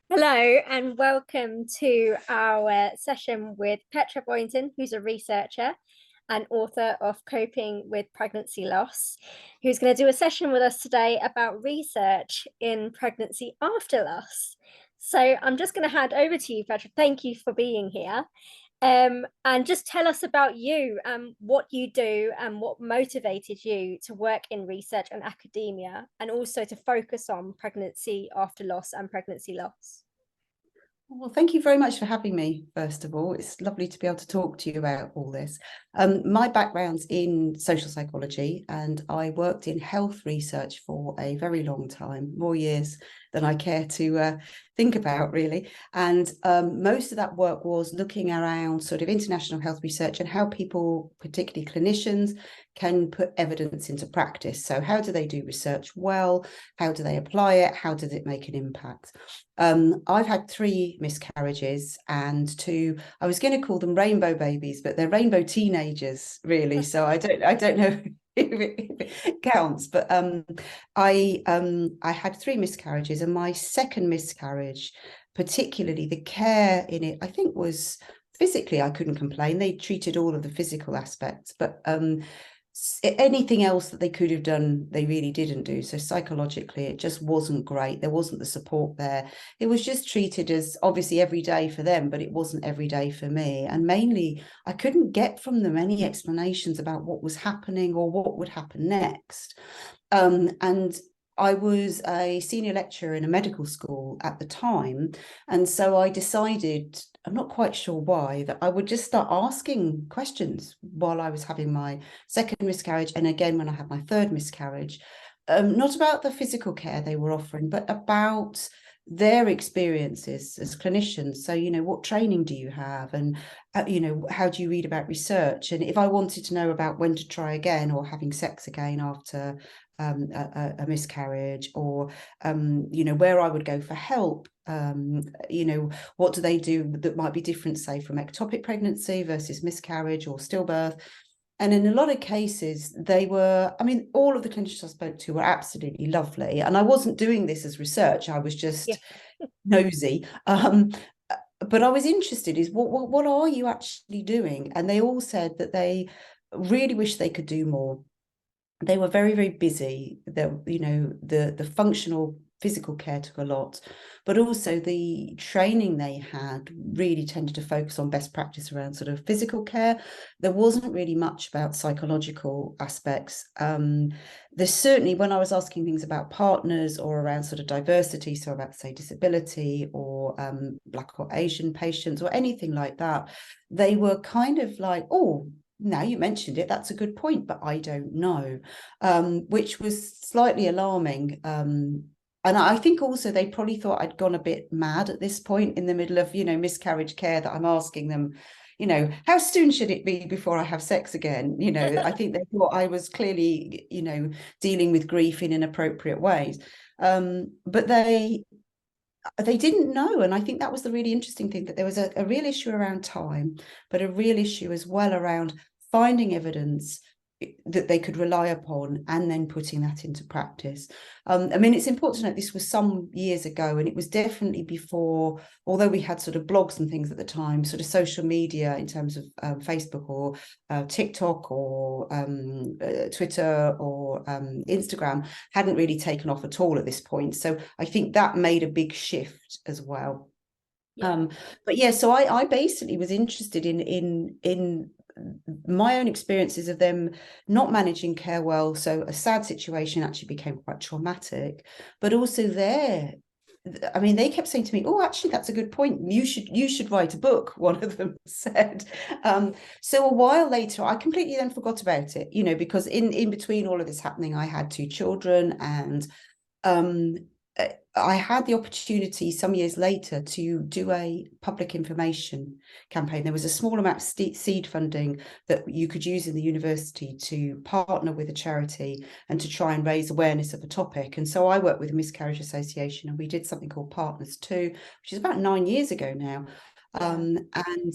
Hello and welcome to our session with Petra Boynton, who's a researcher and author of Coping with Pregnancy Loss, who's going to do a session with us today about research in pregnancy after loss. So I'm just going to hand over to you, Petra. Thank you for being here. And just tell us about you, what you do and what motivated you to work in research and academia, and also to focus on pregnancy after loss and pregnancy loss. Well, thank you very much for having me, first of all. It's lovely to be able to talk to you about all this. My background's in social psychology, and I worked in health research for a very long time, more years than I care to think about, really. And most of that work was looking around sort of international health research and how people, particularly clinicians, can put evidence into practice. So how do they do research well? How do they apply it? How does it make an impact? I've had 3 miscarriages and 2, I was going to call them rainbow babies, but they're rainbow teenagers, really. So I don't know if it counts, but I had 3 miscarriages, and my second miscarriage, particularly the care in it, I think was physically, I couldn't complain. They treated all of the physical aspects, but anything else that they could have done, they really didn't do. So psychologically, it just wasn't great. There wasn't the support there. It was just treated as obviously every day for them, but it wasn't every day for me. And mainly, I couldn't get from them any explanations about what was happening or what would happen next. And I was a senior lecturer in a medical school at the time. And so I decided, I'm not quite sure why, that I would just start asking questions while I was having my second miscarriage. And again, when I had my third miscarriage, not about the physical care they were offering, but about their experiences as clinicians. So, what training do you have? And, how do you read about research? And if I wanted to know about when to try again or having sex again after a miscarriage, or where I would go for help, what do they do that might be different, say, from ectopic pregnancy versus miscarriage or stillbirth. And in a lot of cases, all of the clinicians I spoke to were absolutely lovely. And I wasn't doing this as research, I was just nosy. But I was interested, is what are you actually doing? And they all said that they really wish they could do more. They were very, very busy. The functional physical care took a lot, but also the training they had really tended to focus on best practice around sort of physical care. There wasn't really much about psychological aspects. There's certainly, when I was asking things about partners or around sort of diversity, so about, say, disability or Black or Asian patients or anything like that, they were kind of like, oh, now you mentioned it, that's a good point, but I don't know, which was slightly alarming. And I think also they probably thought I'd gone a bit mad at this point in the middle of, miscarriage care, that I'm asking them, how soon should it be before I have sex again? I think they thought I was clearly, dealing with grief in inappropriate ways. But they didn't know. And I think that was the really interesting thing, that there was a real issue around time, but a real issue as well around finding evidence that they could rely upon and then putting that into practice. It's important to note this was some years ago, and it was definitely before, although we had sort of blogs and things at the time, sort of social media in terms of Facebook or TikTok or Twitter or Instagram hadn't really taken off at all at this point. So I think that made a big shift as well. Yeah. But yeah, so I basically was interested in my own experiences of them not managing care well. So a sad situation actually became quite traumatic, but also they kept saying to me, oh, actually, that's a good point. You should write a book, one of them said. So a while later, I completely then forgot about it, because in between all of this happening, I had 2 children, and I had the opportunity some years later to do a public information campaign. There was a small amount of seed funding that you could use in the university to partner with a charity and to try and raise awareness of the topic. And so I worked with the Miscarriage Association, and we did something called Partners 2, which is about 9 years ago now. And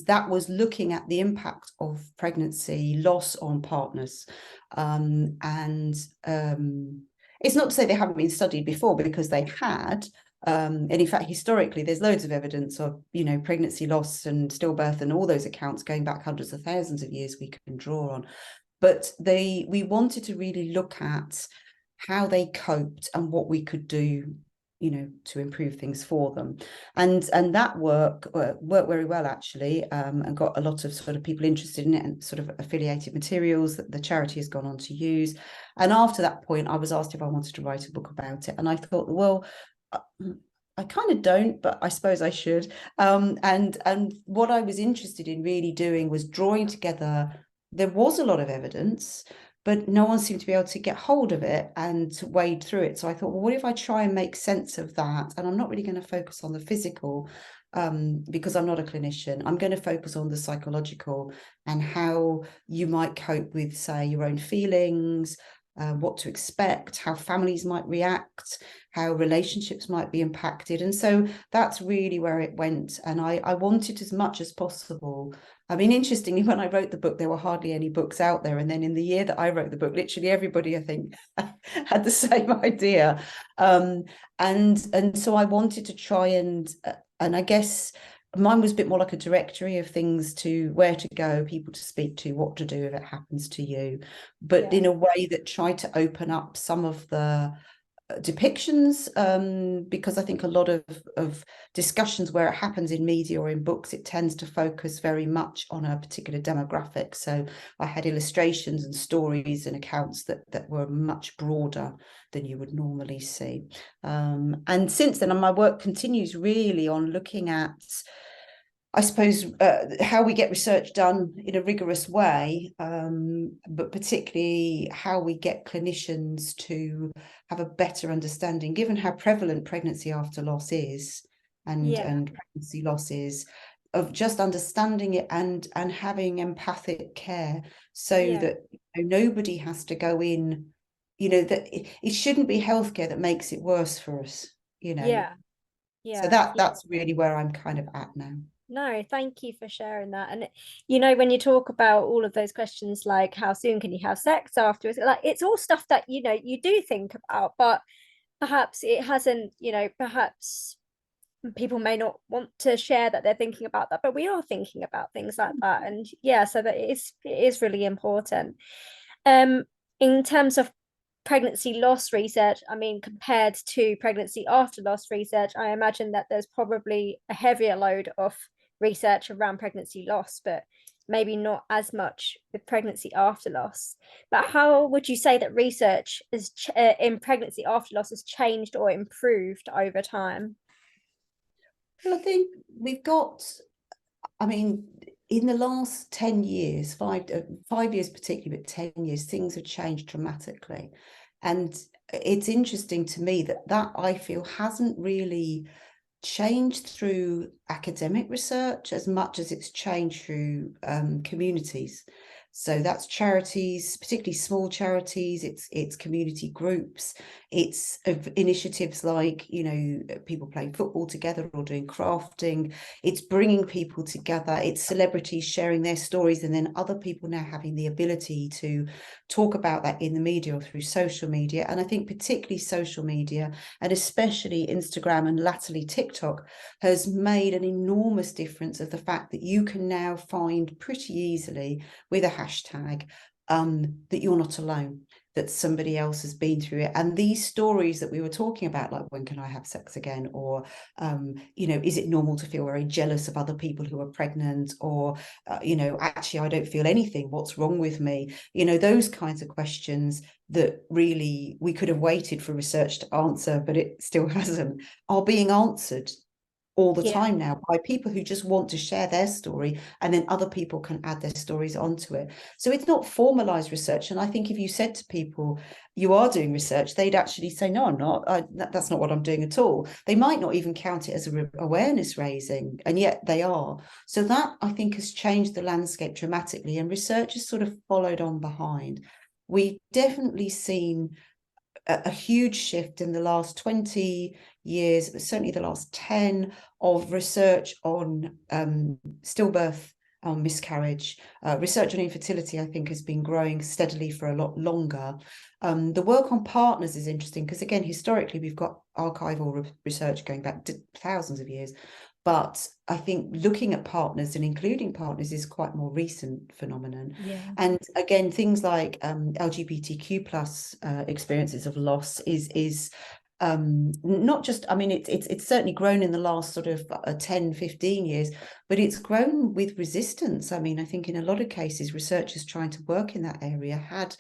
that was looking at the impact of pregnancy loss on partners. It's not to say they haven't been studied before, because they had. And in fact, historically, there's loads of evidence of, pregnancy loss and stillbirth and all those accounts going back hundreds of thousands of years we can draw on. But we wanted to really look at how they coped and what we could do, to improve things for them. And that worked very well, actually, and got a lot of sort of people interested in it, and sort of affiliated materials that the charity has gone on to use. And after that point, I was asked if I wanted to write a book about it. And I thought, well, I kind of don't, but I suppose I should. And what I was interested in really doing was drawing together. There was a lot of evidence, but no one seemed to be able to get hold of it and to wade through it. So I thought, well, what if I try and make sense of that? And I'm not really going to focus on the physical, because I'm not a clinician. I'm going to focus on the psychological and how you might cope with, say, your own feelings, what to expect, how families might react, how relationships might be impacted. And so that's really where it went. And I wanted, as much as possible. I mean, interestingly, when I wrote the book, there were hardly any books out there. And then in the year that I wrote the book, literally everybody, I think, had the same idea. And so I wanted to try and I guess mine was a bit more like a directory of things, to where to go, people to speak to, what to do if it happens to you, but in a way that tried to open up some of the depictions, because I think a lot of discussions where it happens in media or in books, it tends to focus very much on a particular demographic. So I had illustrations and stories and accounts that were much broader than you would normally see. And since then, my work continues really on looking at, I suppose, how we get research done in a rigorous way, but particularly how we get clinicians to have a better understanding, given how prevalent pregnancy after loss is, and pregnancy loss is, of just understanding it and having empathic care, so that nobody has to go in, that it shouldn't be healthcare that makes it worse for us, So that's really where I'm kind of at now. No, thank you for sharing that. And when you talk about all of those questions, like how soon can you have sex afterwards, like it's all stuff that you do think about, but perhaps it hasn't, perhaps people may not want to share that they're thinking about that, but we are thinking about things like that. And so that it is really important. In terms of pregnancy loss research, I mean, compared to pregnancy after loss research, I imagine that there's probably a heavier load of research around pregnancy loss, but maybe not as much with pregnancy after loss. But how would you say that research is in pregnancy after loss has changed or improved over time? Well, I think we've got, I mean, in the last 10 years, 5 years particularly, but 10 years, things have changed dramatically. And it's interesting to me that I feel hasn't really changed through academic research as much as it's changed through communities. So that's charities, particularly small charities, it's community groups, it's initiatives like, people playing football together or doing crafting, it's bringing people together, it's celebrities sharing their stories, and then other people now having the ability to talk about that in the media or through social media. And I think particularly social media, and especially Instagram and latterly TikTok, has made an enormous difference of the fact that you can now find pretty easily with a hashtag that you're not alone, that somebody else has been through it. And these stories that we were talking about, like when can I have sex again, or is it normal to feel very jealous of other people who are pregnant, or actually I don't feel anything, what's wrong with me, those kinds of questions that really we could have waited for research to answer, but it still hasn't, are being answered all the time now by people who just want to share their story, and then other people can add their stories onto it. So it's not formalized research. And I think if you said to people, you are doing research, they'd actually say, no, I'm not. That's not what I'm doing at all. They might not even count it as awareness raising, and yet they are. So that, I think, has changed the landscape dramatically, and research has sort of followed on behind. We've definitely seen a huge shift in the last 20 years, but certainly the last 10, of research on stillbirth on miscarriage. Research on infertility, I think, has been growing steadily for a lot longer. The work on partners is interesting because, again, historically, we've got archival research going back to thousands of years. But I think looking at partners and including partners is quite more recent phenomenon. Yeah. And again, things like LGBTQ plus experiences of loss is not just, I mean, it's certainly grown in the last sort of 10, 15 years, but it's grown with resistance. I mean, I think in a lot of cases, researchers trying to work in that area had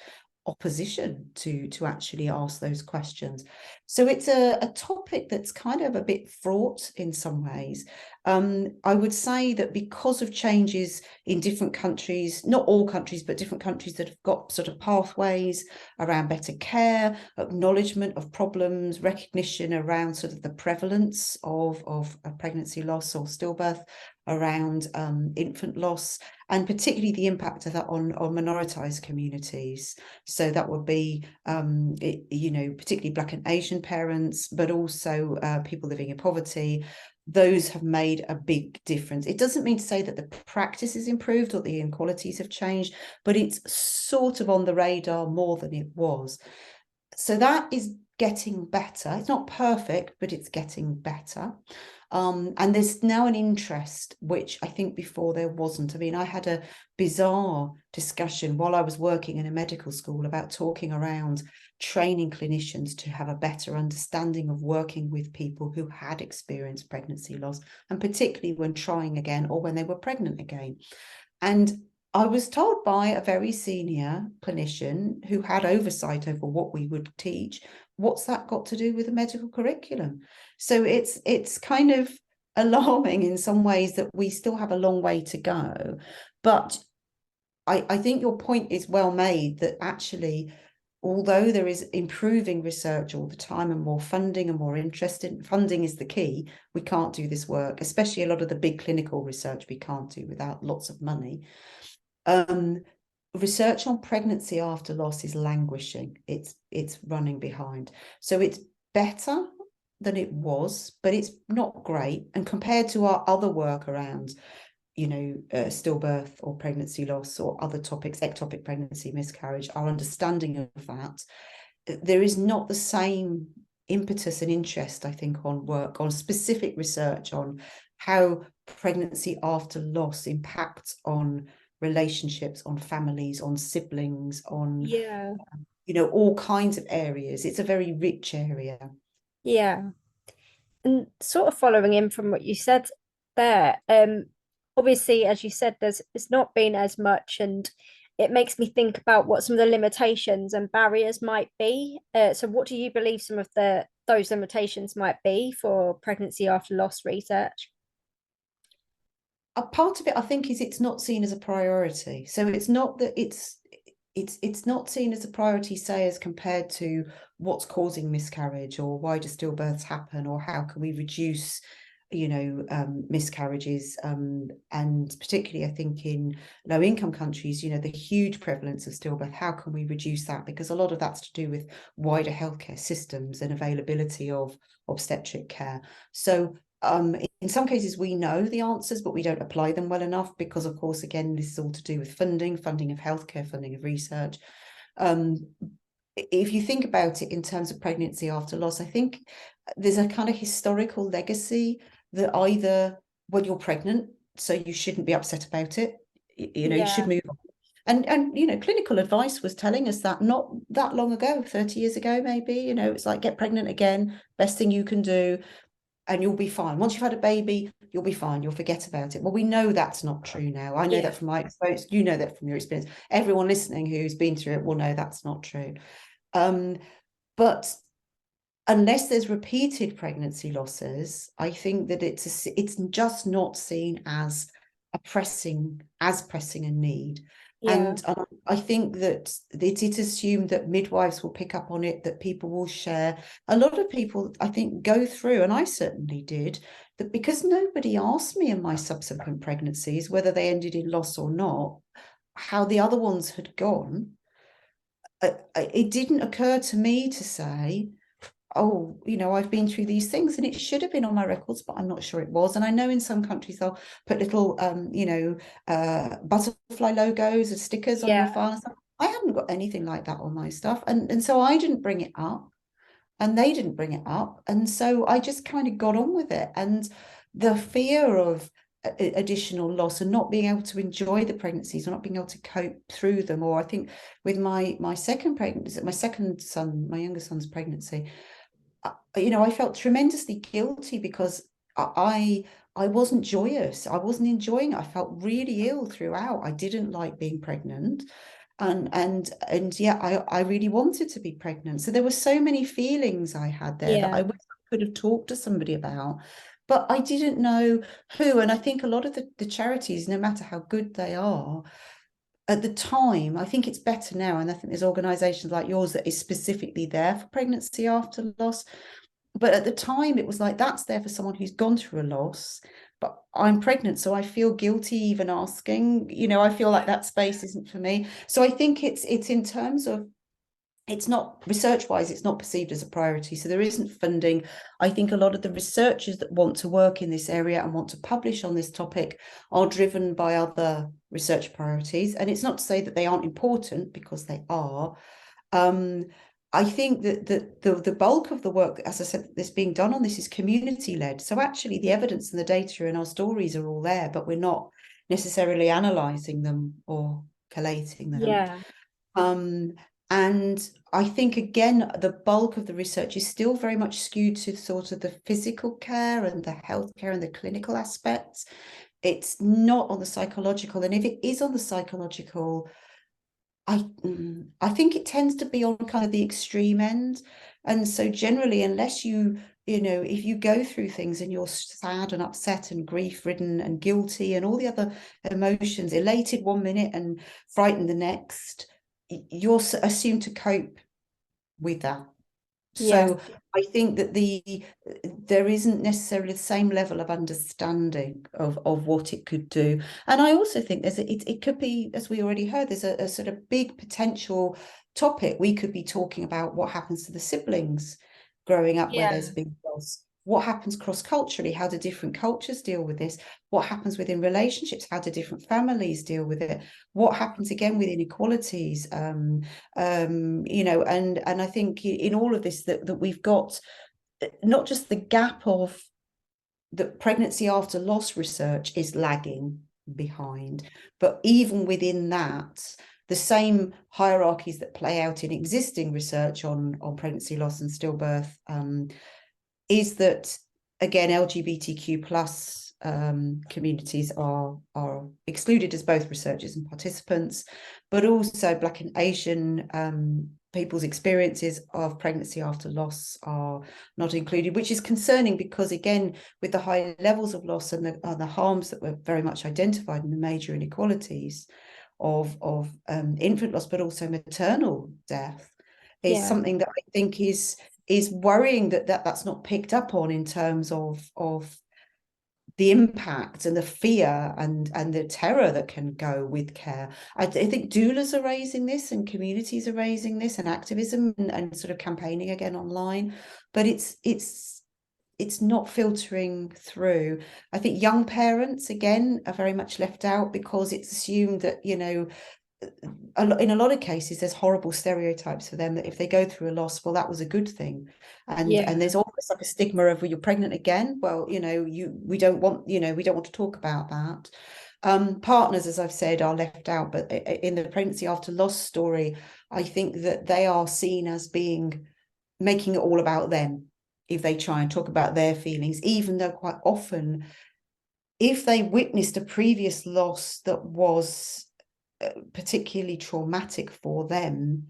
opposition to actually ask those questions. So it's a topic that's kind of a bit fraught in some ways. I would say that because of changes in different countries, not all countries, but different countries that have got sort of pathways around better care, acknowledgement of problems, recognition around sort of the prevalence of a pregnancy loss or stillbirth, around infant loss, and particularly the impact of that on minoritized communities. So that would be, particularly Black and Asian parents, but also people living in poverty. Those have made a big difference. It doesn't mean to say that the practice has improved or the inequalities have changed, but it's sort of on the radar more than it was. So that is getting better. It's not perfect, but it's getting better. And there's now an interest, which I think before there wasn't. I mean, I had a bizarre discussion while I was working in a medical school about talking around training clinicians to have a better understanding of working with people who had experienced pregnancy loss, and particularly when trying again or when they were pregnant again. And I was told by a very senior clinician who had oversight over what we would teach, what's that got to do with the medical curriculum? So it's kind of alarming in some ways that we still have a long way to go. But I think your point is well made, that actually, although there is improving research all the time and more funding and more interest in funding is the key, we can't do this work, especially a lot of the big clinical research we can't do without lots of money. Research on pregnancy after loss is languishing. It's running behind. So it's better than it was, but it's not great. And compared to our other work around, stillbirth or pregnancy loss or other topics, ectopic pregnancy, miscarriage, our understanding of that, there is not the same impetus and interest, I think, on work, on specific research on how pregnancy after loss impacts on relationships, on families, on siblings, on all kinds of areas. It's a very rich area. Yeah. And sort of following in from what you said there, obviously, as you said, it's not been as much, and it makes me think about what some of the limitations and barriers might be. So what do you believe some of those limitations might be for pregnancy after loss research? A part of it, I think, is it's not seen as a priority. So it's not that it's not seen as a priority, say, as compared to what's causing miscarriage or why do stillbirths happen or how can we reduce miscarriages, and particularly I think in low income countries, the huge prevalence of stillbirth, how can we reduce that? Because a lot of that's to do with wider healthcare systems and availability of obstetric care. So in some cases we know the answers, but we don't apply them well enough because, of course, again, this is all to do with funding of healthcare, funding of research. If you think about it in terms of pregnancy after loss, I think there's a kind of historical legacy that either, well, you're pregnant, so you shouldn't be upset about it. You should move on. And clinical advice was telling us that not that long ago, 30 years ago, maybe, it's like, get pregnant again, best thing you can do, and you'll be fine. Once you've had a baby, you'll be fine. You'll forget about it. Well, we know that's not true now. I know that from my experience. You know that from your experience. Everyone listening who's been through it will know that's not true. But unless there's repeated pregnancy losses, I think that it's just not seen as pressing a need. And I think that it is assumed that midwives will pick up on it, that people will share. A lot of people, I think, go through, and I certainly did, that because nobody asked me in my subsequent pregnancies, whether they ended in loss or not, how the other ones had gone, it didn't occur to me to say, oh, I've been through these things and it should have been on my records, but I'm not sure it was. And I know in some countries they'll put little, butterfly logos or stickers on your Yeah. file and stuff. I haven't got anything like that on my stuff. And so I didn't bring it up and they didn't bring it up. And so I just kind of got on with it. And the fear of additional loss and not being able to enjoy the pregnancies or not being able to cope through them, or I think with my second pregnancy, my second son, my younger son's pregnancy, I felt tremendously guilty because I wasn't joyous. I wasn't enjoying it. I felt really ill throughout. I didn't like being pregnant. And yeah, I really wanted to be pregnant. So there were so many feelings I had there that Yeah. I wish I could have talked to somebody about, but I didn't know who. And I think a lot of the charities, no matter how good they are, at the time, I think it's better now. And I think there's organizations like yours that is specifically there for pregnancy after loss. But at the time, it was like, that's there for someone who's gone through a loss. But I'm pregnant, so I feel guilty even asking. I feel like that space isn't for me. So I think it's in terms of, it's not research-wise, it's not perceived as a priority. So there isn't funding. I think a lot of the researchers that want to work in this area and want to publish on this topic are driven by other research priorities. And it's not to say that they aren't important, because they are. I think that the bulk of the work, as I said, that's being done on this is community-led. So actually the evidence and the data and our stories are all there, but we're not necessarily analysing them or collating them. Yeah. And I think, again, the bulk of the research is still very much skewed to sort of the physical care and the healthcare and the clinical aspects. It's not on the psychological. And if it is on the psychological, I think it tends to be on kind of the extreme end. And so generally, unless if you go through things and you're sad and upset and grief-ridden and guilty and all the other emotions, elated one minute and frightened the next, you're assumed to cope with that. Yeah. So I think that there isn't necessarily the same level of understanding of what it could do. And I also think it could be, as we already heard, there's a sort of big potential topic. We could be talking about what happens to the siblings growing up where there's Yeah. a big loss. What happens cross-culturally? How do different cultures deal with this? What happens within relationships? How do different families deal with it? What happens again with inequalities? And I think in all of this that we've got not just the gap of the pregnancy after loss research is lagging behind, but even within that, the same hierarchies that play out in existing research on pregnancy loss and stillbirth, is that, again, LGBTQ plus communities are excluded as both researchers and participants, but also Black and Asian people's experiences of pregnancy after loss are not included, which is concerning because, again, with the high levels of loss and the harms that were very much identified in the major inequalities of infant loss, but also maternal death, is Yeah. something that I think is worrying that's not picked up on in terms of the impact and the fear and the terror that can go with care. I think doulas are raising this and communities are raising this and activism and sort of campaigning again online, but it's not filtering through. I think young parents, again, are very much left out because it's assumed that, in a lot of cases there's horrible stereotypes for them that if they go through a loss, well, that was a good thing, and there's almost like a stigma of, well, you're pregnant again, well, we don't want to talk about that. Partners, as I've said, are left out, but in the pregnancy after loss story, I think that they are seen as making it all about them if they try and talk about their feelings, even though quite often, if they witnessed a previous loss that was particularly traumatic for them,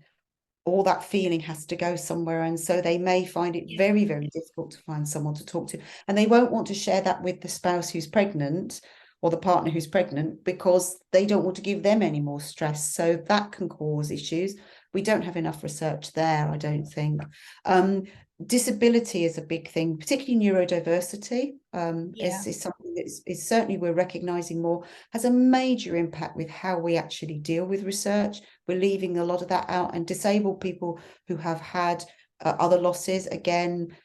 all that feeling has to go somewhere, and so they may find it very, very difficult to find someone to talk to, and they won't want to share that with the spouse who's pregnant or the partner who's pregnant because they don't want to give them any more stress. So that can cause issues. We don't have enough research there, I don't think. Disability is a big thing, particularly neurodiversity, is something that is certainly we're recognizing more, has a major impact with how we actually deal with research. We're leaving a lot of that out, and disabled people who have had other losses again,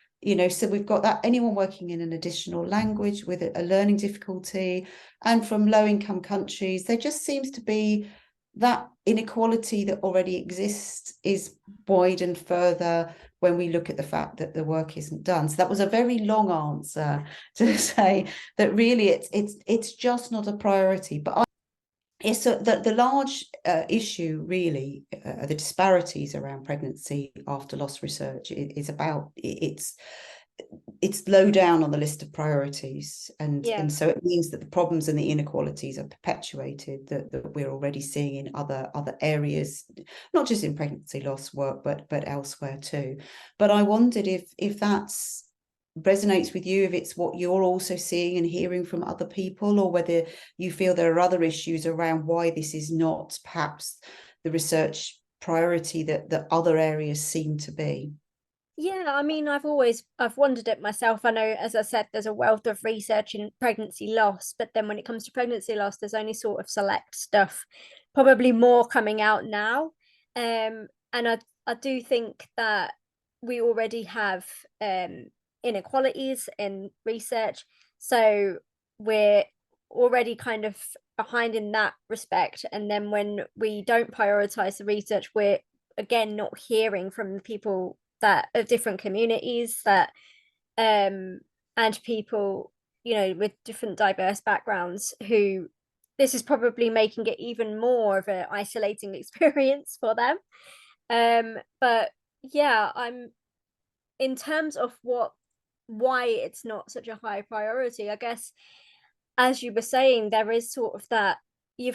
so we've got that anyone working in an additional language with a learning difficulty, and from low-income countries, there just seems to be that inequality that already exists is widened further when we look at the fact that the work isn't done. So that was a very long answer to say that really it's just not a priority. But it's the large issue really, the disparities around pregnancy after loss research is about it's low down on the list of priorities, and so it means that the problems and the inequalities are perpetuated that we're already seeing in other areas, not just in pregnancy loss work, but elsewhere too. But I wondered if that's resonates with you, if it's what you're also seeing and hearing from other people, or whether you feel there are other issues around why this is not perhaps the research priority that other areas seem to be. Yeah, I mean, I've wondered it myself. I know, as I said, there's a wealth of research in pregnancy loss, but then when it comes to pregnancy loss, there's only sort of select stuff, probably more coming out now. And I do think that we already have inequalities in research, so we're already kind of behind in that respect. And then when we don't prioritize the research, we're again not hearing from the people that of different communities that and people, with different diverse backgrounds, who this is probably making it even more of an isolating experience for them. But yeah, I'm in terms of why it's not such a high priority, I guess, as you were saying, there is sort of that you're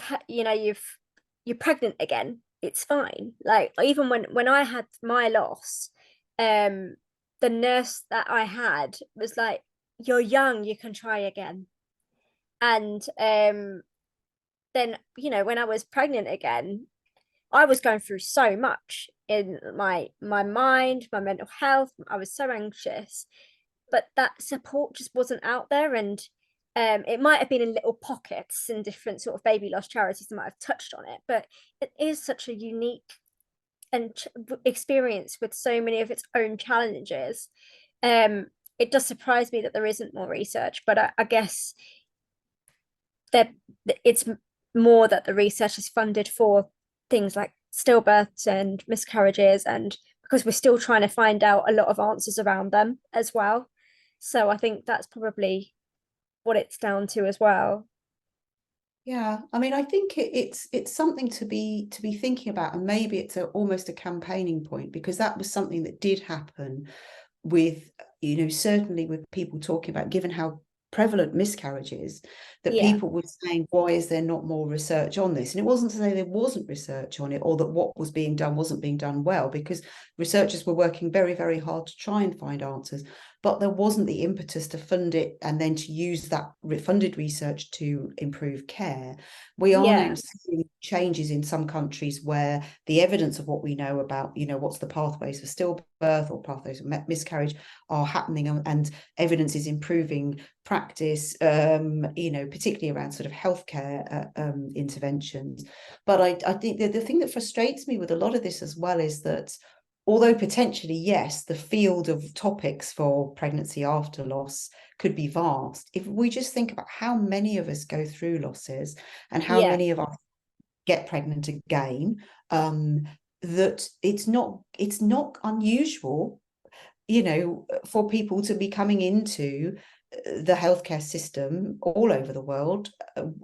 pregnant again, it's fine. Like, even when I had my loss, um the nurse that I had was like, you're young, you can try again. And then, when I was pregnant again, I was going through so much in my mind, my mental health. I was so anxious, but that support just wasn't out there. And it might have been in little pockets in different sort of baby loss charities that might have touched on it, but it is such a unique and experience with so many of its own challenges. Um, it does surprise me that there isn't more research, but I guess that it's more that the research is funded for things like stillbirths and miscarriages, and because we're still trying to find out a lot of answers around them as well. So I think that's probably what it's down to as well. Yeah, I mean, I think it's something to be thinking about, and maybe it's almost a campaigning point, because that was something that did happen with, certainly with people talking about, given how prevalent miscarriage is, that Yeah, people were saying, why is there not more research on this? And it wasn't to say there wasn't research on it, or that what was being done wasn't being done well, because researchers were working very, very hard to try and find answers, but there wasn't the impetus to fund it and then to use that funded research to improve care. We are now yeah, seeing changes in some countries where the evidence of what we know about, what's the pathways for stillbirth or pathways for miscarriage are happening, and evidence is improving practice, particularly around sort of healthcare interventions. But I think that the thing that frustrates me with a lot of this as well is that, although potentially, yes, the field of topics for pregnancy after loss could be vast, if we just think about how many of us go through losses and how yeah, many of us get pregnant again, that it's not unusual, for people to be coming into the healthcare system all over the world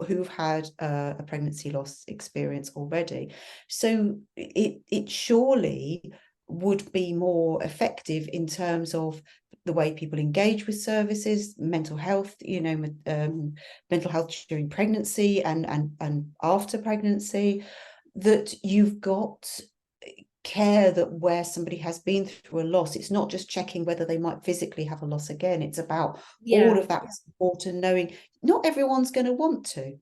who've had a pregnancy loss experience already. So it surely would be more effective in terms of the way people engage with services, mental health, mental health during pregnancy and after pregnancy, that you've got care that where somebody has been through a loss, it's not just checking whether they might physically have a loss again. It's about all yeah, of that support and knowing not everyone's going to want to,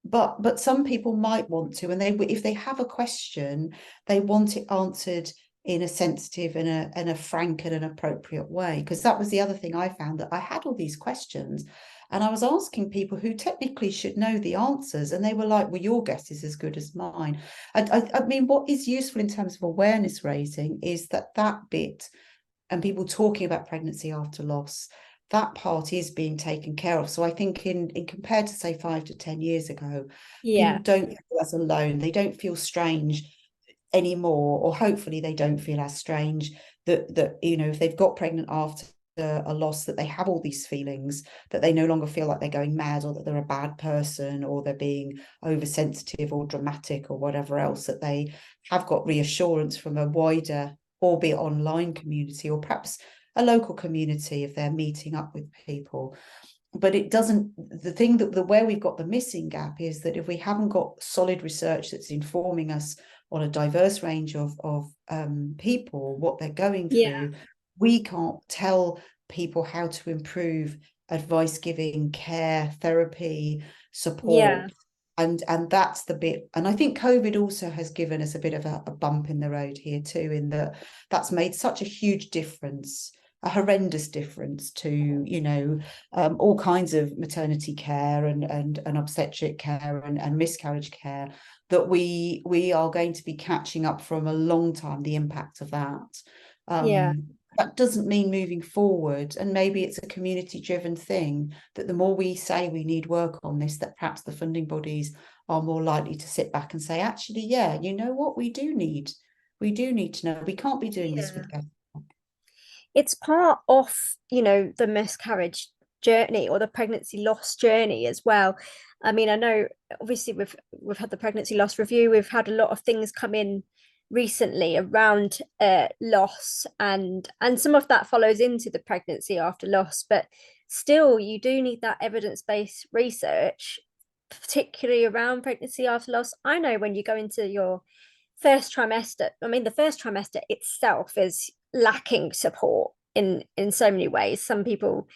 but some people might want to, and if they have a question, they want it answered in a sensitive and a frank and an appropriate way. Because that was the other thing I found, that I had all these questions and I was asking people who technically should know the answers, and they were like, well, your guess is as good as mine. I mean, what is useful in terms of awareness raising is that bit and people talking about pregnancy after loss, that part is being taken care of. So I think in compared to say 5 to 10 years ago, people Yeah. don't feel as alone. They don't feel strange anymore, or hopefully they don't feel as strange that if they've got pregnant after a loss, that they have all these feelings, that they no longer feel like they're going mad, or that they're a bad person, or they're being oversensitive or dramatic or whatever else, that they have got reassurance from a wider, albeit online community, or perhaps a local community if they're meeting up with people. But it doesn't, the thing that the where we've got the missing gap is that if we haven't got solid research that's informing us on a diverse range of people what they're going Yeah. through, we can't tell people how to improve advice giving, care, therapy, Yeah. support. And that's the bit. And I think COVID also has given us a bit of a bump in the road here too, in that that's made such a huge difference, a horrendous difference to all kinds of maternity care and obstetric care and miscarriage care, that we are going to be catching up from a long time the impact of that. Yeah. That doesn't mean moving forward, and maybe it's a community driven thing, that the more we say we need work on this, that perhaps the funding bodies are more likely to sit back and say, actually, yeah, you know what, we do need to know, we can't be doing this Yeah. with It's part of, the miscarriage journey or the pregnancy loss journey as well. I mean, I know obviously we've had the pregnancy loss review, we've had a lot of things come in recently around loss, and some of that follows into the pregnancy after loss, but still you do need that evidence-based research, particularly around pregnancy after loss. I know when you go into your first trimester, I mean, the first trimester itself is lacking support in so many ways. Some people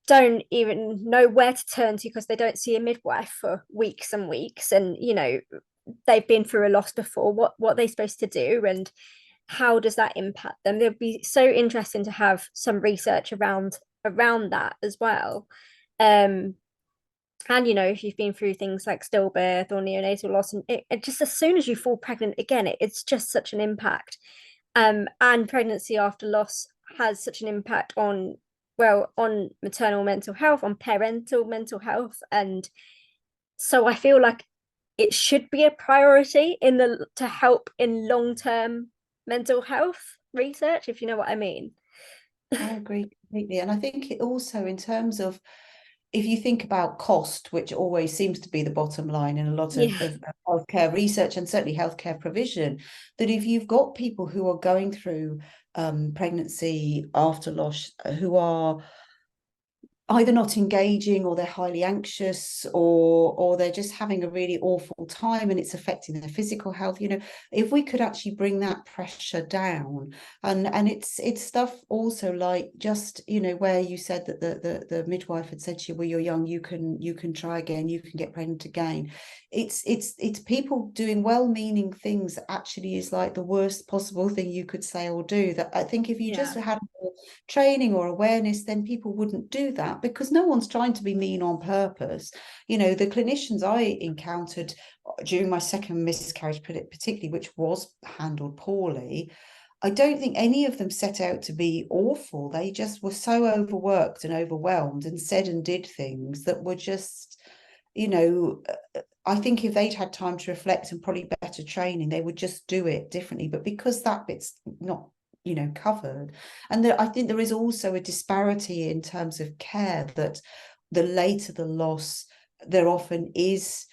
don't even know where to turn to because they don't see a midwife for weeks and weeks, and they've been through a loss before. What are they supposed to do, and how does that impact them? It would be so interesting to have some research around that as well. And if you've been through things like stillbirth or neonatal loss, and it just, as soon as you fall pregnant again, it's just such an impact. And pregnancy after loss has such an impact on, well, on maternal mental health, on parental mental health. And so I feel like it should be a priority to help in long-term mental health research, if you know what I mean. I agree completely. And I think it also, in terms of, if you think about cost, which always seems to be the bottom line in a lot Yeah. of healthcare research and certainly healthcare provision, that if you've got people who are going through pregnancy after loss, who are either not engaging, or they're highly anxious, or they're just having a really awful time and it's affecting their physical health, if we could actually bring that pressure down. And it's stuff also like, just where you said that the midwife had said to you, well, you're young, you can try again, you can get pregnant again. It's people doing well-meaning things that actually is like the worst possible thing you could say or do. That I think if you just Yeah. had more training or awareness, then people wouldn't do that, because no one's trying to be mean on purpose. The clinicians I encountered during my second miscarriage, particularly, which was handled poorly, I don't think any of them set out to be awful. They just were so overworked and overwhelmed and said and did things that were just, I think if they'd had time to reflect and probably better training, they would just do it differently. But because that bit's not covered, and I think there is also a disparity in terms of care, that the later the loss, there often is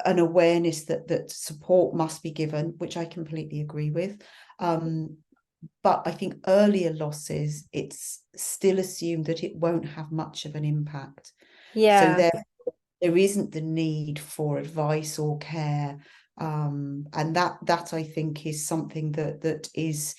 an awareness that support must be given, which I completely agree with. But I think earlier losses, it's still assumed that it won't have much of an impact. So Yeah. there isn't the need for advice or care. And that I think is something that is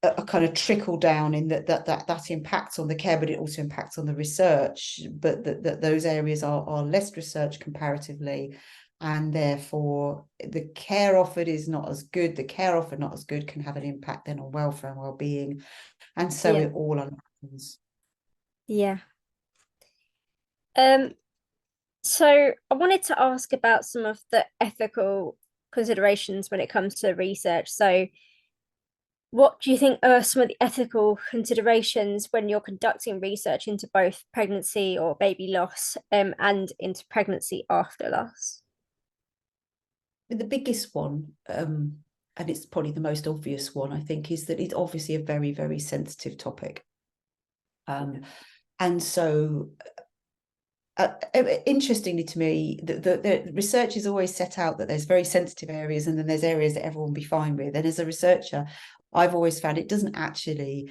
a kind of trickle down, in that impacts on the care, but it also impacts on the research. But that those areas are less research comparatively, and therefore the care offered is not as good. The care offered not as good can have an impact then on welfare and well-being, and so Yeah. it all unravels. Yeah. Um, so I wanted to ask about some of the ethical considerations when it comes to research. So What do you think are some of the ethical considerations when you're conducting research into both pregnancy or baby loss, and into pregnancy after loss? The biggest one, and it's probably the most obvious one, I think, is that it's obviously a very, very sensitive topic. And so, interestingly to me, the research is always set out that there's very sensitive areas and then there's areas that everyone will be fine with. And as a researcher, I've always found it doesn't actually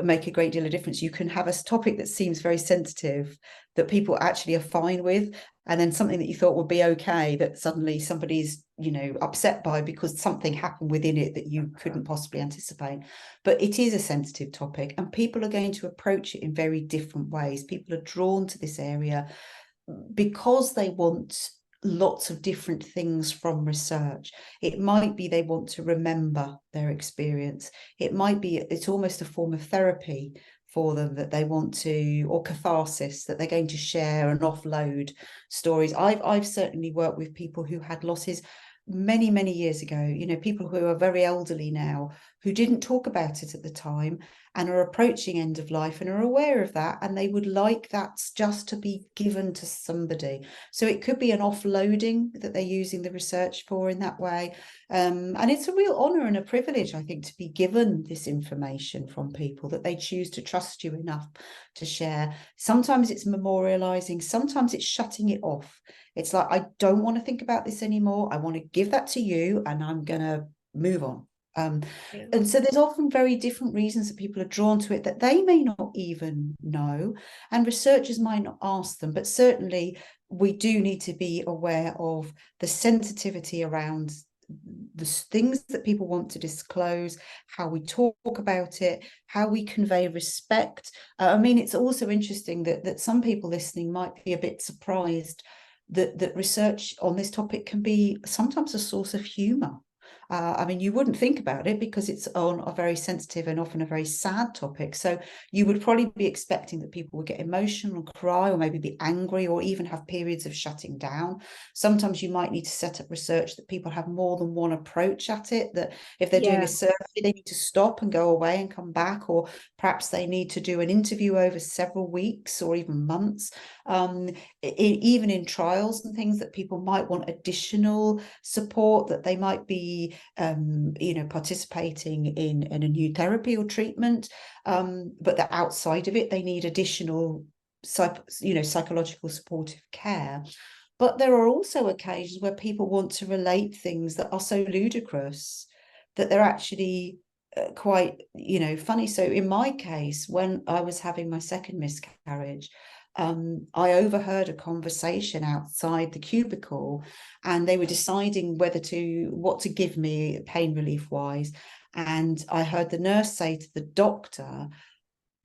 make a great deal of difference. You can have a topic that seems very sensitive that people actually are fine with, and then something that you thought would be okay that suddenly somebody's upset by because something happened within it that you couldn't possibly anticipate. But it is a sensitive topic and people are going to approach it in very different ways. People are drawn to this area because they want lots of different things from research. It might be they want to remember their experience. It might be it's almost a form of therapy for them that they want to, or catharsis, that they're going to share and offload stories. I've certainly worked with people who had losses many, many years ago, people who are very elderly now, who didn't talk about it at the time and are approaching end of life and are aware of that, and they would like that just to be given to somebody. So it could be an offloading that they're using the research for in that way. And it's a real honor and a privilege, I think, to be given this information from people, that they choose to trust you enough to share. Sometimes it's memorializing, sometimes it's shutting it off. It's like, I don't want to think about this anymore. I want to give that to you and I'm going to move on. And so there's often very different reasons that people are drawn to it that they may not even know, and researchers might not ask them, but certainly we do need to be aware of the sensitivity around the things that people want to disclose, how we talk about it, how we convey respect. I mean, it's also interesting that some people listening might be a bit surprised that research on this topic can be sometimes a source of humor. I mean, you wouldn't think about it because it's on a very sensitive and often a very sad topic. So you would probably be expecting that people would get emotional and cry, or maybe be angry, or even have periods of shutting down. Sometimes you might need to set up research that people have more than one approach at it, that if they're doing a survey, they need to stop and go away and come back, or perhaps they need to do an interview over several weeks or even months. Even in trials and things, that people might want additional support, that they might be participating in a new therapy or treatment, but that outside of it they need additional psychological supportive care. But there are also occasions where people want to relate things that are so ludicrous that they're actually quite funny. So in my case, when I was having my second miscarriage, I overheard a conversation outside the cubicle, and they were deciding what to give me pain relief wise. And I heard the nurse say to the doctor,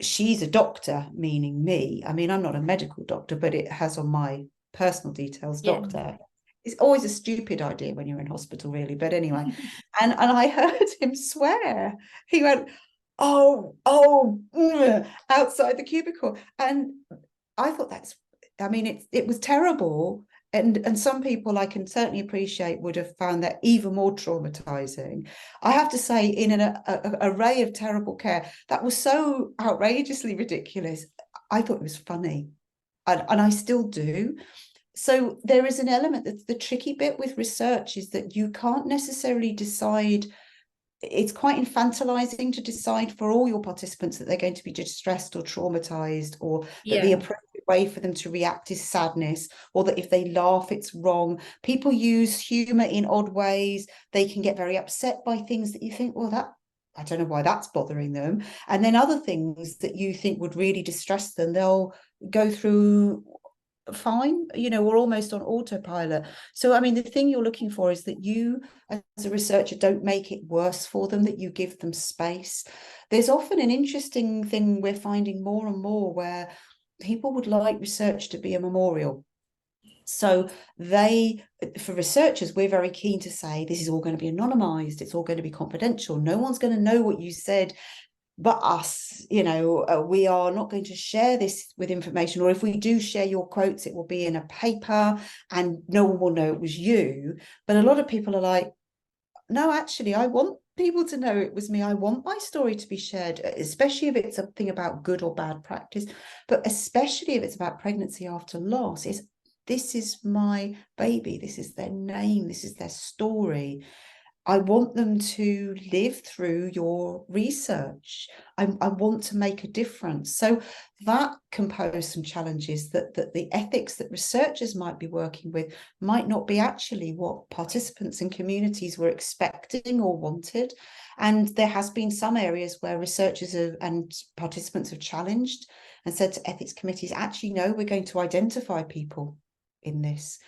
she's a doctor, meaning me. I mean, I'm not a medical doctor, but it has on my personal details, doctor. It's always a stupid idea when you're in hospital, really. But anyway, and I heard him swear. He went, oh, outside the cubicle. And I thought it was terrible. And some people, I can certainly appreciate, would have found that even more traumatizing. I have to say, in an array of terrible care, that was so outrageously ridiculous. I thought it was funny, and I still do. So there is an element that's the tricky bit with research, is that you can't necessarily decide. It's quite infantilizing to decide for all your participants that they're going to be distressed or traumatized, or that the appropriate way for them to react is sadness, or that if they laugh it's wrong. People use humor in odd ways. They can get very upset by things that you think, well, that I don't know why that's bothering them. And then other things that you think would really distress them, they'll go through fine, or almost on autopilot. So I mean, the thing you're looking for is that you as a researcher don't make it worse for them, that you give them space. There's often an interesting thing we're finding more and more, where people would like research to be a memorial. So for researchers, we're very keen to say this is all going to be anonymized, it's all going to be confidential, no one's going to know what you said but us. We are not going to share this with information, or if we do share your quotes, it will be in a paper and no one will know it was you. But a lot of people are like, no, actually, I want people to know it was me. I want my story to be shared, especially if it's something about good or bad practice, but especially if it's about pregnancy after loss. This is my baby, this is their name, this is their story. I want them to live through your research. I want to make a difference. So that can pose some challenges that the ethics that researchers might be working with might not be actually what participants and communities were expecting or wanted. And there has been some areas where researchers and participants have challenged and said to ethics committees, actually, no, we're going to identify people in this.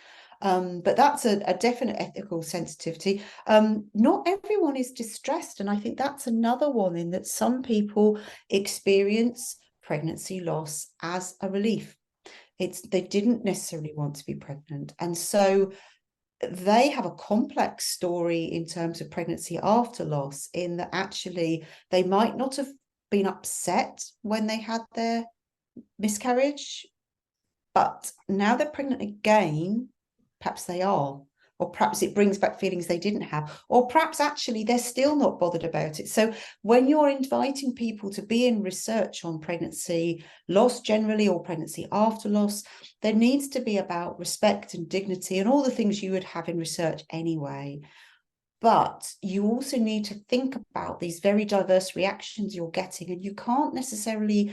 But that's a definite ethical sensitivity. Not everyone is distressed, and I think that's another one, in that some people experience pregnancy loss as a relief. They didn't necessarily want to be pregnant, and so they have a complex story in terms of pregnancy after loss, in that actually they might not have been upset when they had their miscarriage, but now they're pregnant again, perhaps they are, or perhaps it brings back feelings they didn't have, or perhaps actually they're still not bothered about it. So when you're inviting people to be in research on pregnancy loss generally, or pregnancy after loss, there needs to be about respect and dignity and all the things you would have in research anyway. But you also need to think about these very diverse reactions you're getting, and you can't necessarily,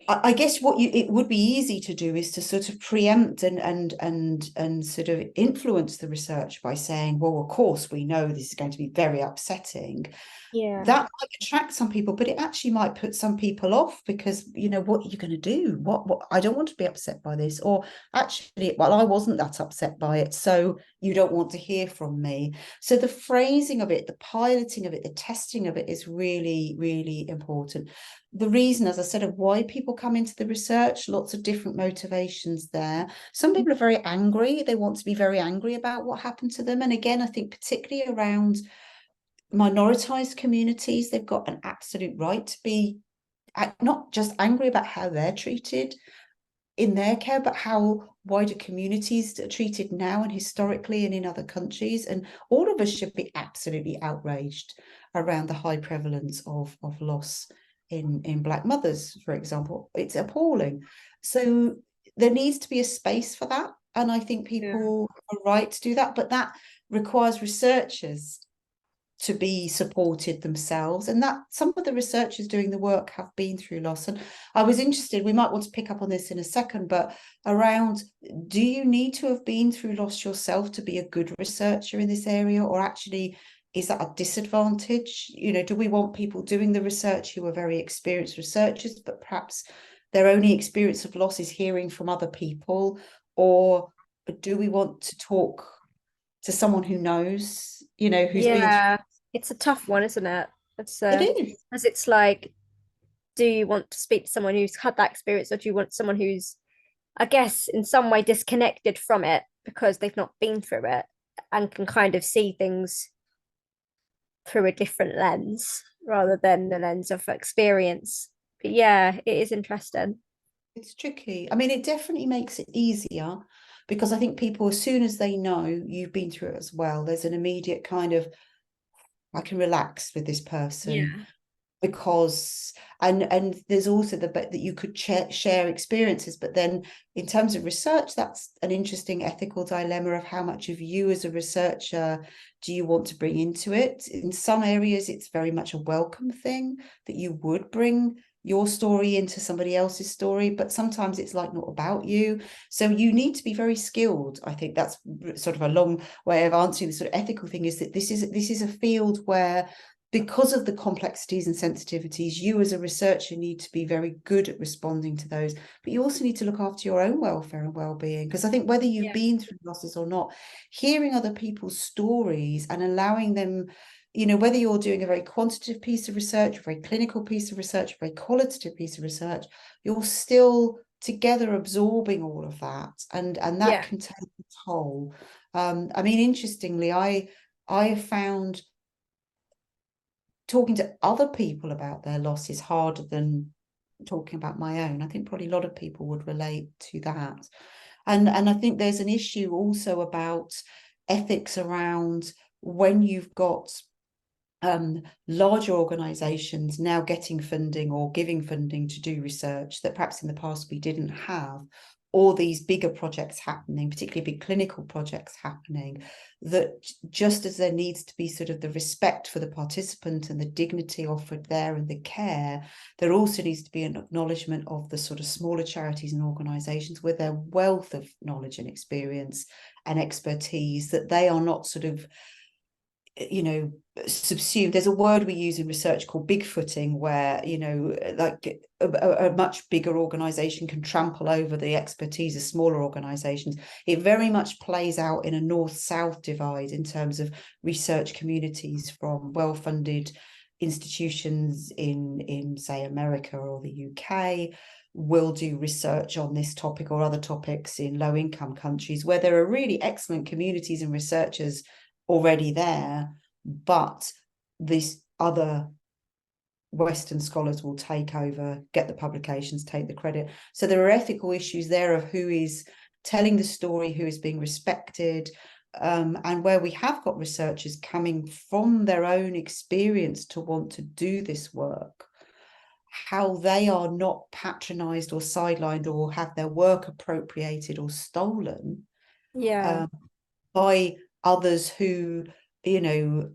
I guess it would be easy to do is to sort of preempt and sort of influence the research by saying, well, of course, we know this is going to be very upsetting. Yeah. That might attract some people, but it actually might put some people off, because, what are you going to do? What I don't want to be upset by this. Or actually, well, I wasn't that upset by it, so you don't want to hear from me. So the phrasing of it, the piloting of it, the testing of it is really, really important. The reason, as I said, of why people come into the research, lots of different motivations there. Some people are very angry. They want to be very angry about what happened to them. And again, I think particularly around minoritized communities, they've got an absolute right to be not just angry about how they're treated in their care, but how wider communities are treated now and historically and in other countries. And all of us should be absolutely outraged around the high prevalence of loss in Black mothers, for example. It's appalling. So there needs to be a space for that. And I think people are right to do that, but that requires researchers to be supported themselves, and that some of the researchers doing the work have been through loss. And I was interested, we might want to pick up on this in a second, but around, do you need to have been through loss yourself to be a good researcher in this area, or actually is that a disadvantage? Do we want people doing the research who are very experienced researchers, but perhaps their only experience of loss is hearing from other people? Or do we want to talk to someone who knows, who's been through? Yeah. It's a tough one, isn't it? It's It is. as it's like, do you want to speak to someone who's had that experience, or do you want someone who's, I guess, in some way disconnected from it because they've not been through it and can kind of see things through a different lens rather than the lens of experience? But yeah, it is interesting. It's tricky. I mean, it definitely makes it easier, because I think people, as soon as they know you've been through it as well, there's an immediate kind of, I can relax with this person, Yeah. because and there's also the bit that you could share experiences. But then in terms of research, that's an interesting ethical dilemma of how much of you as a researcher do you want to bring into it. In some areas, it's very much a welcome thing that you would bring your story into somebody else's story, but sometimes it's like not about you. So you need to be very skilled. I think that's sort of a long way of answering the sort of ethical thing, is that this is a field where, because of the complexities and sensitivities, you as a researcher need to be very good at responding to those, but you also need to look after your own welfare and well-being. Because I think whether you've been through losses or not, hearing other people's stories and allowing them, whether you're doing a very quantitative piece of research, a very clinical piece of research, a very qualitative pice of research, you're still together absorbing all of that, and that can take a toll. I mean, interestingly, I have found talking to other people about their loss is harder than talking about my own. I think probably a lot of people would relate to that. And I think there's an issue also about ethics around when you've got larger organizations now getting funding or giving funding to do research that perhaps in the past we didn't have, or these bigger projects happening, particularly big clinical projects happening, that just as there needs to be sort of the respect for the participant and the dignity offered there and the care, there also needs to be an acknowledgement of the sort of smaller charities and organizations with their wealth of knowledge and experience and expertise, that they are not sort of, you know, subsumed. There's a word we use in research called bigfooting, where, you know, like a much bigger organization can trample over the expertise of smaller organizations. It very much plays out in a north-south divide in terms of research communities, from well-funded institutions in say America or the UK will do research on this topic or other topics in low-income countries where there are really excellent communities and researchers already there, but these other Western scholars will take over, get the publications, take the credit. So there are ethical issues there of who is telling the story, who is being respected, and where we have got researchers coming from their own experience to want to do this work, how they are not patronized or sidelined or have their work appropriated or stolen by others who, you know,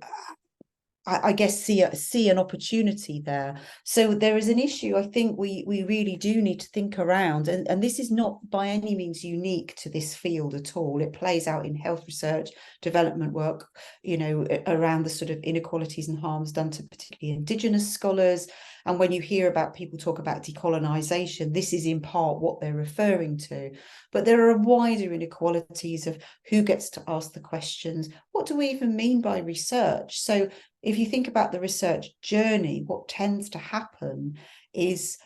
I guess see an opportunity there. So there is an issue I think we really do need to think around, and this is not by any means unique to this field at all. It plays out in health research, development work, you know, around the sort of inequalities and harms done to particularly Indigenous scholars. And when you hear about people talk about decolonization, this is in part what they're referring to. But there are wider inequalities of who gets to ask the questions. What do we even mean by research? So if you think about the research journey, what tends to happen is,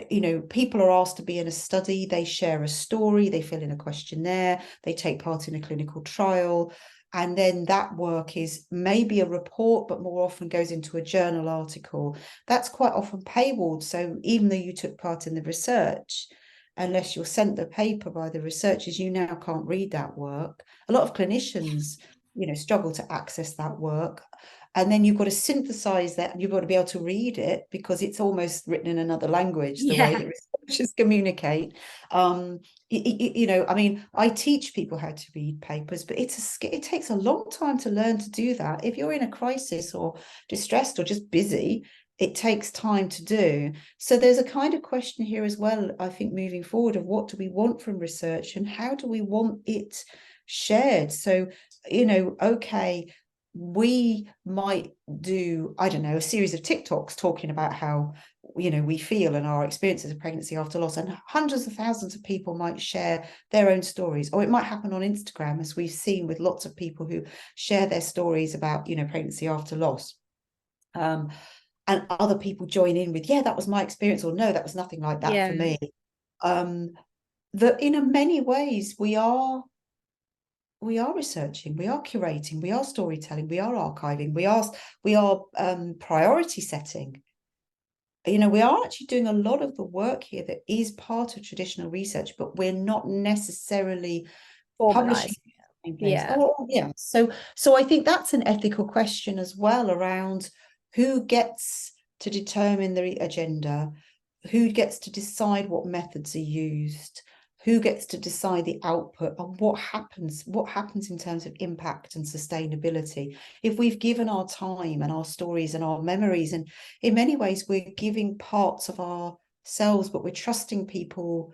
you know, people are asked to be in a study, they share a story, they fill in a questionnaire, they take part in a clinical trial, and then that work is maybe a report, but more often goes into a journal article. That's quite often paywalled. So even though you took part in the research, unless you're sent the paper by the researchers, you now can't read that work. A lot of clinicians, you know, struggle to access that work. And then you've got to synthesize that, and you've got to be able to read it because it's almost written in another language, the way that researchers communicate. You know, I mean, I teach people how to read papers, but it takes a long time to learn to do that. If you're in a crisis or distressed or just busy, it takes time to do. So there's a kind of question here as well, I think, moving forward, of what do we want from research and how do we want it shared? So, you know, okay, we might do, I don't know, a series of TikToks talking about how, you know, we feel and our experiences of pregnancy after loss, and hundreds of thousands of people might share their own stories. Or it might happen on Instagram, as we've seen with lots of people who share their stories about, you know, pregnancy after loss. And other people join in with, yeah, that was my experience, or no, that was nothing like that for me. That in many ways we are researching, we are curating, we are storytelling, we are archiving, we are priority setting. You know, we are actually doing a lot of the work here that is part of traditional research, but we're not necessarily publishing. So I think that's an ethical question as well, around who gets to determine the agenda, who gets to decide what methods are used, who gets to decide the output, and what happens in terms of impact and sustainability. If we've given our time and our stories and our memories, and in many ways we're giving parts of ourselves, but we're trusting people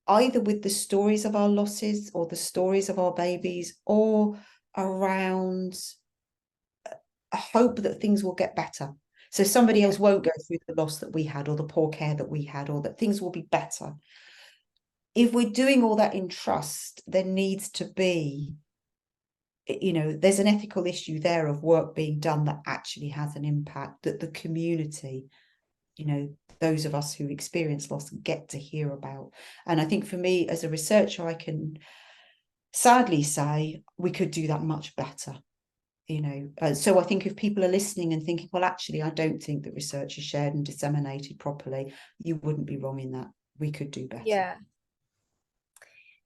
either with the stories of our losses or the stories of our babies, or around a hope that things will get better. So somebody else won't go through the loss that we had, or the poor care that we had, or that things will be better. If we're doing all that in trust, there needs to be, you know, there's an ethical issue there of work being done that actually has an impact, that the community, you know, those of us who experience loss get to hear about. And I think for me as a researcher, I can sadly say we could do that much better. You know, so I think if people are listening and thinking, well, actually, I don't think that research is shared and disseminated properly, you wouldn't be wrong in that. We could do better.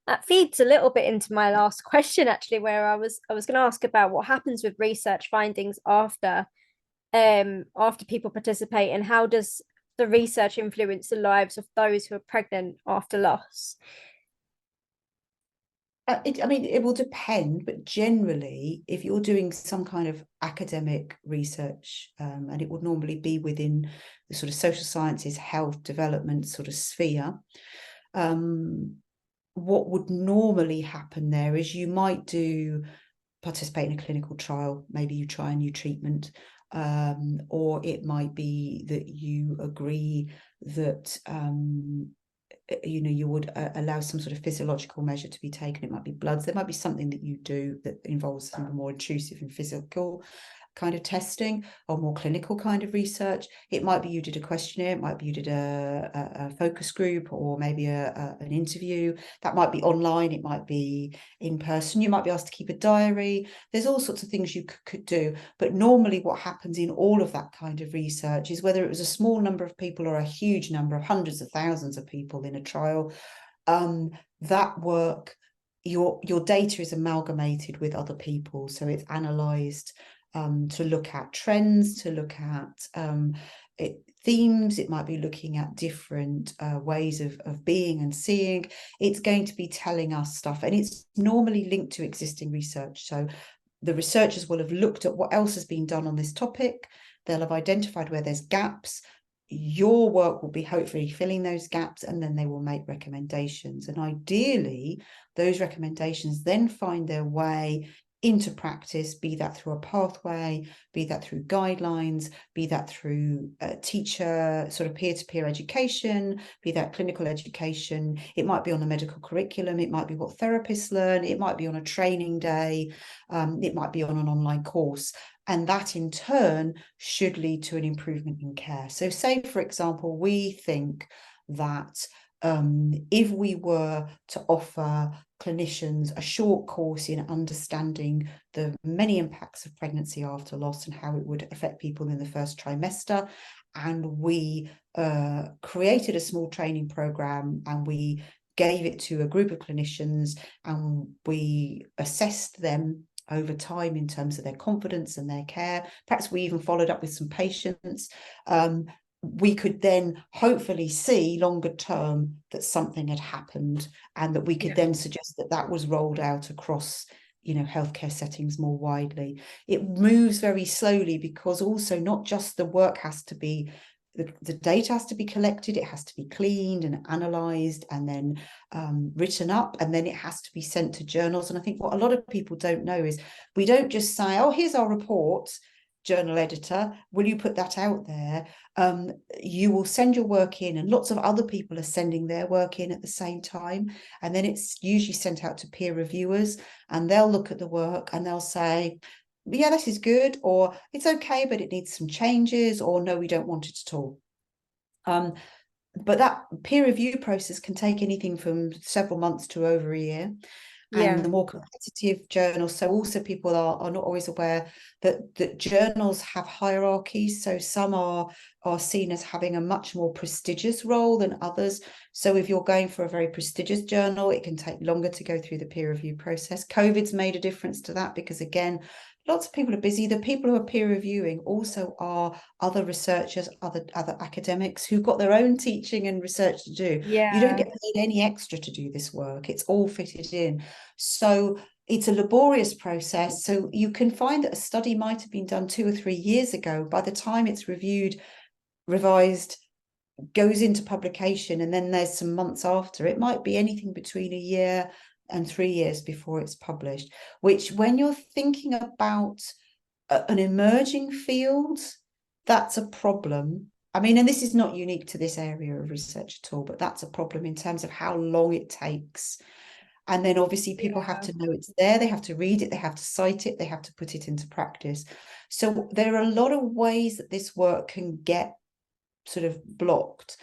That feeds a little bit into my last question, actually, where I was going to ask about what happens with research findings after people participate, and how does the research influence the lives of those who are pregnant after loss? I mean, it will depend, but generally, if you're doing some kind of academic research, and it would normally be within the sort of social sciences, health, development sort of sphere, what would normally happen there is you might participate in a clinical trial, maybe you try a new treatment, or it might be that you agree that you would allow some sort of physiological measure to be taken. It might be bloods. There might be something that you do that involves some more intrusive and physical kind of testing or more clinical kind of research. It might be you did a questionnaire, it might be you did a focus group, or maybe an interview. That might be online, it might be in person. You might be asked to keep a diary. There's all sorts of things you could do. But normally what happens in all of that kind of research is, whether it was a small number of people or a huge number of hundreds of thousands of people in a trial, that work, your data is amalgamated with other people. So it's analysed to look at trends, to look at themes. It might be looking at different ways of being and seeing. It's going to be telling us stuff, and it's normally linked to existing research. So the researchers will have looked at what else has been done on this topic. They'll have identified where there's gaps. Your work will be hopefully filling those gaps, and then they will make recommendations. And ideally, those recommendations then find their way into practice, be that through a pathway, be that through guidelines, be that through teacher sort of peer-to-peer education, be that clinical education. It might be on the medical curriculum, it might be what therapists learn, it might be on a training day, it might be on an online course. And that in turn should lead to an improvement in care. So say, for example, we think that if we were to offer clinicians a short course in understanding the many impacts of pregnancy after loss and how it would affect people in the first trimester, and we created a small training program and we gave it to a group of clinicians and we assessed them over time in terms of their confidence and their care. Perhaps we even followed up with some patients. We could then hopefully see longer term that something had happened, and that we could then suggest that that was rolled out across healthcare settings more widely. It moves very slowly, because also not just the work has to be, the data has to be collected, it has to be cleaned and analysed and then written up, and then it has to be sent to journals. And I think what a lot of people don't know is, we don't just say, oh, here's our report, journal editor, will you put that out there? You will send your work in, and lots of other people are sending their work in at the same time, and then it's usually sent out to peer reviewers, and they'll look at the work and they'll say, yeah, this is good, or it's okay but it needs some changes, or no, we don't want it at all. But that peer review process can take anything from several months to over a year. And the more competitive journals, so also people are not always aware that journals have hierarchies. So some are seen as having a much more prestigious role than others. So if you're going for a very prestigious journal, it can take longer to go through the peer review process. COVID's made a difference to that, because again, lots of people are busy. The people who are peer reviewing also are other researchers, other academics who've got their own teaching and research to do. You don't get paid any extra to do this work. It's all fitted in. So it's a laborious process. So you can find that a study might have been done 2 or 3 years ago. By the time it's reviewed, revised, goes into publication, and then there's some months after, it might be anything between a year and 3 years before it's published, which, when you're thinking about an emerging field, that's a problem. I mean, and this is not unique to this area of research at all, but that's a problem in terms of how long it takes. And then obviously people have to know it's there, they have to read it, they have to cite it, they have to put it into practice. So there are a lot of ways that this work can get sort of blocked.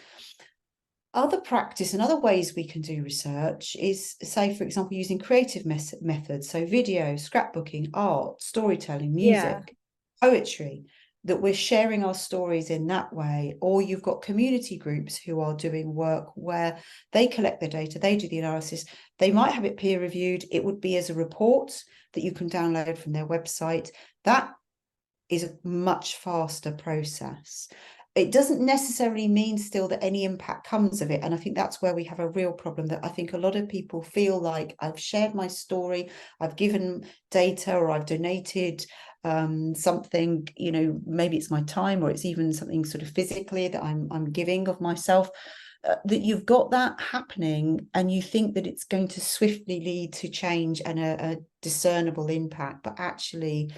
Other practice and other ways we can do research is, say, for example, using creative methods, so video, scrapbooking, art, storytelling, music, poetry. that we're sharing our stories in that way, or you've got community groups who are doing work where they collect the data, they do the analysis, they might have it peer reviewed, it would be as a report that you can download from their website. That is a much faster process. It doesn't necessarily mean still that any impact comes of it. And I think that's where we have a real problem, that I think a lot of people feel like I've shared my story, I've given data, or I've donated something, maybe it's my time, or it's even something sort of physically that I'm giving of myself, that you've got that happening and you think that it's going to swiftly lead to change and a discernible impact, but actually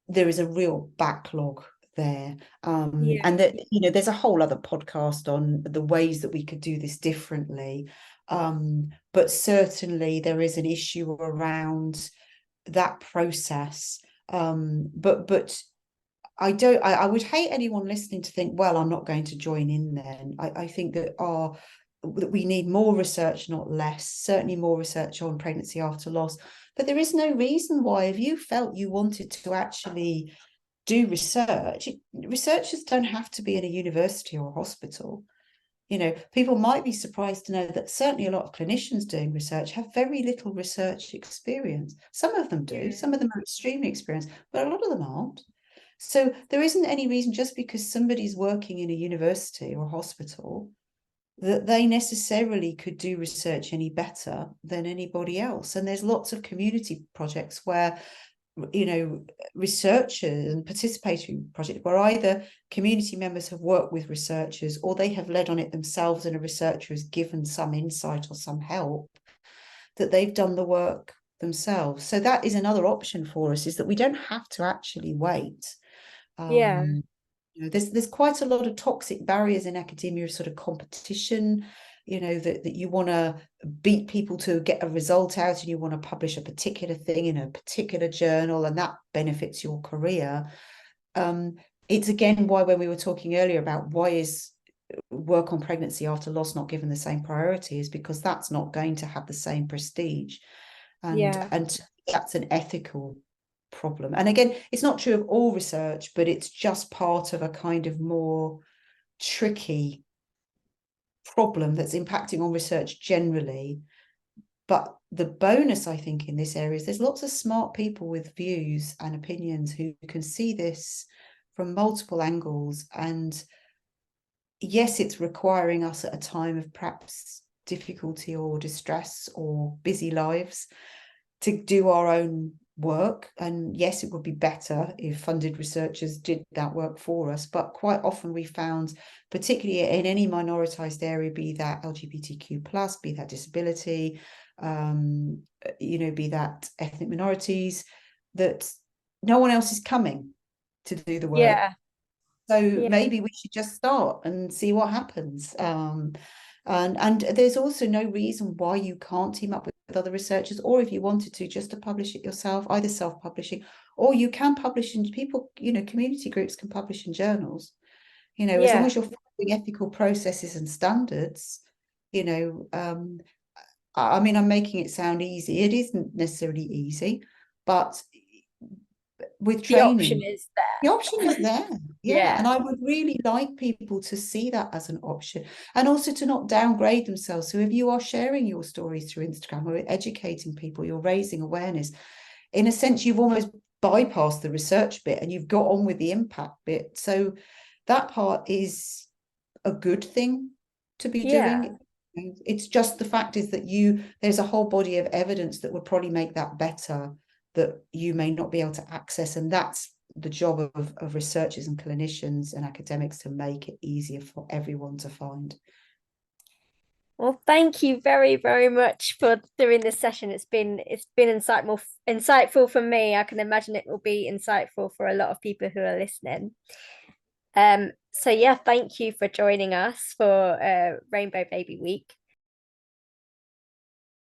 there is a real backlog there. And that, there's a whole other podcast on the ways that we could do this differently. But certainly there is an issue around that process. But I would hate anyone listening to think, well, I'm not going to join in then. I think that we need more research, not less, certainly more research on pregnancy after loss. But there is no reason why, if you felt you wanted to actually do research, researchers don't have to be in a university or a hospital. People might be surprised to know that certainly a lot of clinicians doing research have very little research experience. Some of them do, some of them are extremely experienced, but a lot of them aren't. So there isn't any reason, just because somebody's working in a university or a hospital, that they necessarily could do research any better than anybody else. And there's lots of community projects where, researchers and participatory projects where either community members have worked with researchers or they have led on it themselves, and a researcher has given some insight or some help, that they've done the work themselves. So that is another option for us, is that we don't have to actually wait. There's quite a lot of toxic barriers in academia, sort of competition, that you want to beat people to get a result out, and you want to publish a particular thing in a particular journal, and that benefits your career. It's again why, when we were talking earlier about why is work on pregnancy after loss not given the same priority, is because that's not going to have the same prestige. And that's an ethical problem. And again, it's not true of all research, but it's just part of a kind of more tricky problem that's impacting on research generally. But the bonus, I think, in this area is there's lots of smart people with views and opinions who can see this from multiple angles. And yes, it's requiring us at a time of perhaps difficulty or distress or busy lives to do our own work. And yes, it would be better if funded researchers did that work for us, but quite often we found, particularly in any minoritized area, be that LGBTQ plus, be that disability, be that ethnic minorities, that no one else is coming to do the work. So maybe we should just start and see what happens. And there's also no reason why you can't team up with other researchers, or if you wanted to, just to publish it yourself, either self-publishing, or you can publish in people, community groups can publish in journals, as long as you're following ethical processes and standards. I mean, I'm making it sound easy. It isn't necessarily easy, but with training, the option is there. And I would really like people to see that as an option, and also to not downgrade themselves. So if you are sharing your stories through Instagram or educating people, you're raising awareness, in a sense you've almost bypassed the research bit and you've got on with the impact bit. So that part is a good thing to be doing. It's just the fact is that there's a whole body of evidence that would probably make that better, that you may not be able to access. And that's the job of researchers and clinicians and academics, to make it easier for everyone to find. Well, thank you very, very much for doing this session. It's been insightful for me. I can imagine it will be insightful for a lot of people who are listening. So yeah, thank you for joining us for Rainbow Baby Week.